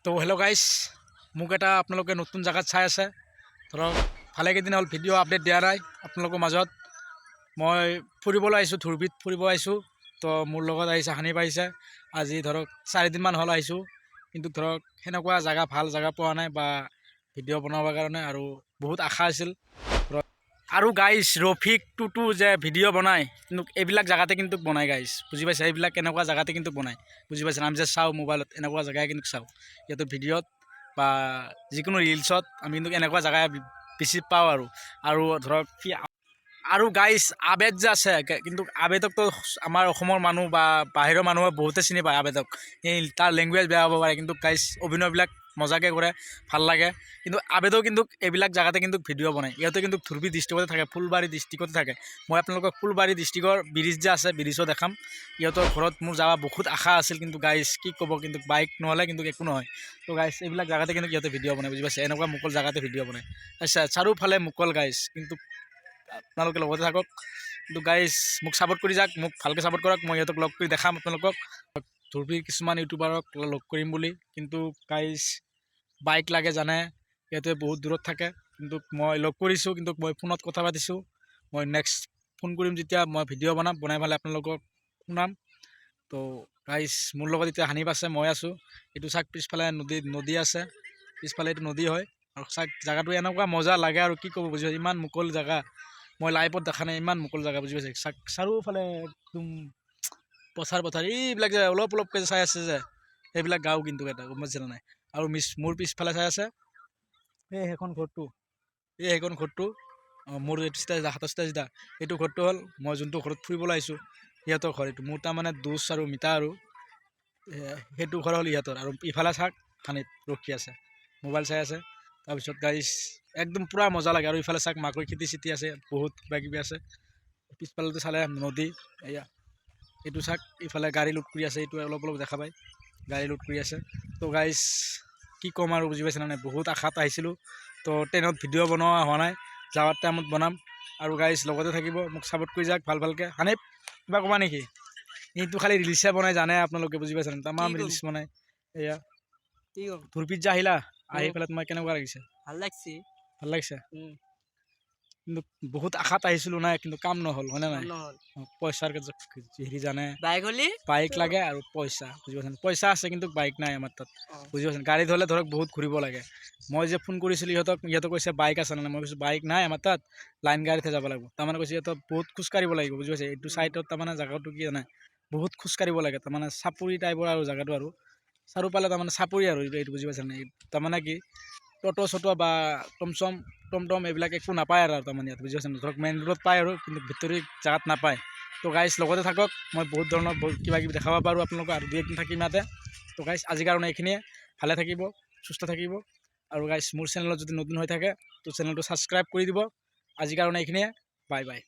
তো hello' guys, মোক এটা আপোনালোকে নতুন জেগাত চাই আছে। ধৰক ভালেকেইদিন হ'ল ভিডিঅ' আপডেট দিয়া নাই আপোনালোকৰ মাজত। মই ফুৰিবলৈ আহিছোঁ, ধুৰবিত ফুৰিব আহিছোঁ। তো মোৰ লগত আহিছে হানিফ আহিছে। আজি ধৰক 4 দিনমান হ'ল আহিছোঁ, কিন্তু ধৰক সেনেকুৱা জেগা ভাল জেগা পোৱা নাই বা ভিডিঅ' বনাবৰ কাৰণে, আৰু বহুত আশা আছিল। আৰু গাইজ ৰফিক টুটু যে ভিডিঅ' বনায়, কিন্তু এইবিলাক জেগাতে কিন্তু বনায় গাইজ, বুজি পাইছে? এইবিলাক এনেকুৱা জেগাতে কিন্তু বনায়, বুজি পাইছে? আমি যে চাওঁ মোবাইলত, এনেকুৱা জেগাই কিন্তু চাওঁ। সিহঁতৰ ভিডিঅ'ত বা যিকোনো ৰিলছত আমি কিন্তু এনেকুৱা জেগা বেছি পাওঁ। আৰু ধৰক কি, আৰু গাইজ আবেদ যে আছে, কিন্তু আবেদকতো আমাৰ অসমৰ মানুহ বা বাহিৰৰ মানুহে বহুতে চিনি পায় আবেদক। তাৰ লেংগুৱেজ বেয়া হ'ব পাৰে, কিন্তু গাইজ অভিনয়বিলাক মজাকৈ কৰে, ভাল লাগে। কিন্তু আবেদও কিন্তু এইবিলাক জেগাতে কিন্তু ভিডিঅ' বনায়। ইহঁতে কিন্তু ধুৰবিল ডিষ্ট্ৰিক্টতে থাকে, ফুলবাৰী ডিষ্ট্ৰিক্টতে থাকে। মই আপোনালোকক ফুলবাৰী ডিষ্ট্ৰিক্টৰ ব্ৰিজ যে আছে, ব্ৰিজো দেখাম। ইহঁতৰ ঘৰত মোৰ যাব বহুত আশা আছিল, কিন্তু গাইজ কি ক'ব, কিন্তু বাইক নহ'লে কিন্তু একো নহয়। তো গাইজ এইবিলাক জেগাতে কিন্তু ইহঁতে ভিডিঅ' বনায়, বুজি পাইছে? এনেকুৱা মুকল জেগাতে ভিডিঅ' বনায়। আচ্ছা, চাৰিওফালে মুকল গাইজ, কিন্তু আপোনালোকে লগতে থাকক। কিন্তু গাইজ মোক ছাপোৰ্ট কৰি যাওক, মোক ভালকৈ ছাপোৰ্ট কৰক। মই ইহঁতক লগ কৰি দেখাম আপোনালোকক, ধুৰবিল কিছুমান ইউটিউবাৰক লগ কৰিম বুলি। কিন্তু গাইজ বাইক লাগে জানে, সিহঁতে বহুত দূৰত থাকে। কিন্তু মই লগ কৰিছোঁ, কিন্তু মই ফোনত কথা পাতিছোঁ। মই নেক্সট ফোন কৰিম যেতিয়া মই ভিডিঅ' বনাই পেলাই আপোনালোকক শুনাম। তো গাইজ মোৰ লগত এতিয়া হানিফ আছে, মই আছোঁ। এইটো চাওক পিছফালে নদী আছে, পিছফালে এইটো নদী হয়। আৰু চাওক জেগাটো এনেকুৱা মজা লাগে, আৰু কি ক'ব, বুজি পাইছে? ইমান মুকল জেগা মই লাইভত দেখা নাই, ইমান মুকল জেগা, বুজি পাইছে? চাওক চাৰিওফালে একদম পথাৰ এইবিলাক যে অলপকৈ চাই আছে যে, সেইবিলাক গাঁও কিন্তু এটা, গম পাইছে নাই? আৰু মোৰ পিছফালে চাই আছে সেইখন ঘৰটো, মোৰ হাতৰ ষ্টেজটা, এইটো ঘৰটো হ'ল মই যোনটো ঘৰত ফুৰিবলৈ আহিছোঁ, সিহঁতৰ ঘৰ। এইটো মোৰ তাৰমানে দুচ আৰু মিতা, আৰু সেইটো ঘৰ হ'ল ইহঁতৰ। আৰু ইফালে চাওক হানিফ ৰখি আছে, মোবাইল চাই আছে। তাৰপিছত গাইজ একদম পূৰা মজা লাগে। আৰু ইফালে চাওক মাকৈ খেতি আছে, বহুত কিবাকিবি আছে। পিছফালেতো চালে নদী, এয়া এইটো চাওক ইফালে গাড়ী লোড কৰি আছে, এইটো অলপ দেখা পায়, গাড়ী লোড কৰি আছে। তো গাইজ কি ক'ম আৰু, বুজি পাইছে নাই? বহুত আশাত আহিছিলোঁ। তো ট্ৰেইনত ভিডিঅ' বনোৱা হোৱা নাই, যাৱাৰ টাইমত বনাম। আৰু গাইজ লগতে থাকিব, মোক ছাপোৰ্ট কৰি যাওক ভালকৈ। হানিফ কিবা ক'বা নেকি? এইটো খালি ৰিলচহে বনাই জানে আপোনালোকে, বুজি পাইছে? তামাম ৰিলচ বনাই। এয়া ধুৰবিল যে আহিলা, আহি পেলাই তোমাৰ কেনেকুৱা লাগিছে? ভাল লাগিছে। কিন্তু বহুত আশাত আহিছিলোঁ নাই, কিন্তু কাম নহ'ল, হয়নে নাই? পইচাৰ হেৰি জানে, বাইক লাগে আৰু পইচা, বুজি পাইছেনে? পইচা আছে, কিন্তু বাইক নাই আমাৰ তাত, বুজি পাইছেনে? গাড়ীত হ'লে ধৰক বহুত ঘূৰিব লাগে। মই যে ফোন কৰিছিলোঁ ইহঁতক কৈছে বাইক আছে নে? মই কৈছোঁ বাইক নাই আমাৰ তাত, লাইন গাড়ীতহে যাব লাগিব। তাৰমানে কৈছে ইহঁতক বহুত খোজকাঢ়িব লাগিব, বুজি পাইছে? এইটো চাইডত তাৰমানে জেগাটো কি জানে, বহুত খোজকাঢ়িব লাগে, তাৰমানে চাপৰি টাইপৰ আৰু জেগাটো, আৰু চাৰিওফালে তাৰমানে চাপৰি, আৰু এইটো বুজি পাইছে নাই? তাৰমানে কি, ট'ট' বা টমটম এইবিলাক একো নাপায় আৰু তাৰমানে ইয়াত, বুজি পাইছে? ধৰক মেইন ৰোডত পায়, আৰু কিন্তু ভিতৰি জেগাত নাপায়। তো গাইজ লগতে থাকক, মই বহুত ধৰণৰ কিবাকিবি দেখাব পাৰোঁ আপোনালোকক, আৰু 2-1 দিন থাকিম ইয়াতে। তো গাইজ আজিৰ কাৰণে এইখিনিয়ে, ভালে থাকিব, সুস্থ থাকিব। আৰু গাইজ মোৰ চেনেলত যদি নতুন হৈ থাকে, তো চেনেলটো ছাবস্ক্ৰাইব কৰি দিব। আজিৰ কাৰণে এইখিনিয়ে, বাই বাই।